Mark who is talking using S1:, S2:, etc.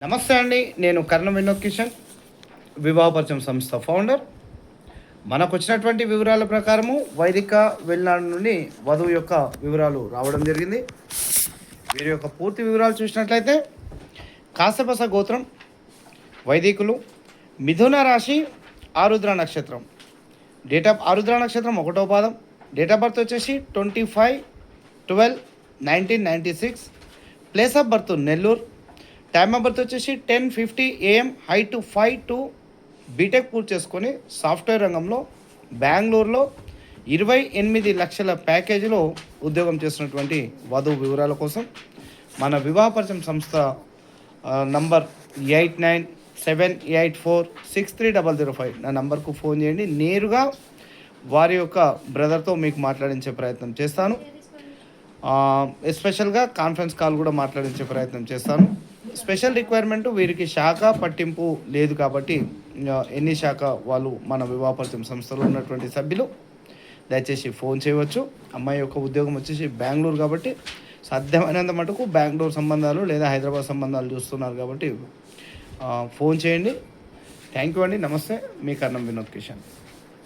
S1: నమస్తే అండి. నేను కర్ణం వినోద్ కిషన్, వివాహ పరిచయం సంస్థ ఫౌండర్. మనకు వచ్చినటువంటి వివరాల ప్రకారము వైదిక వెళ్ళనాడు నుండి వధువు యొక్క వివరాలు రావడం జరిగింది. వీరి యొక్క పూర్తి వివరాలు చూసినట్లయితే కాసపస గోత్రం, వైదికులు, మిథున రాశి, ఆరుద్ర నక్షత్రం, ఆరుద్ర నక్షత్రం 1వ పాదం, డేట్ ఆఫ్ బర్త్ వచ్చేసి 25/12/1996, place of birth Nellore, time of birth వచ్చేసి 10:50 AM, హైట్ 5'2", బీటెక్ పూర్తి చేసుకొని సాఫ్ట్వేర్ రంగంలో బెంగళూరులో 28 లక్షల ప్యాకేజీలో ఉద్యోగం చేస్తున్నటువంటి వధువు వివరాల కోసం మన వివాహ పరిచయం సంస్థ నంబర్ 8978463005 నా నంబర్కు ఫోన్ చేయండి. నేరుగా వారి యొక్క బ్రదర్తో మీకు మాట్లాడించే ప్రయత్నం చేస్తాను. ఎస్పెషల్గా కాన్ఫరెన్స్ కాల్ కూడా మాట్లాడించే ప్రయత్నం చేస్తాను. స్పెషల్ రిక్వైర్మెంట్ వీరికి శాఖ పట్టింపు లేదు కాబట్టి ఎన్ని శాఖ వాళ్ళు మన వివాహ పరిచయం సంస్థలో ఉన్నటువంటి సభ్యులు దయచేసి ఫోన్ చేయవచ్చు. అమ్మాయి యొక్క ఉద్యోగం వచ్చేసి బెంగళూరు కాబట్టి సాధ్యమైనంత మటుకు బెంగళూరు సంబంధాలు లేదా హైదరాబాద్ సంబంధాలు చూస్తున్నారు కాబట్టి ఫోన్ చేయండి. థ్యాంక్ యూ అండి. నమస్తే, మీ కర్ణం వినోద్ కిషన్.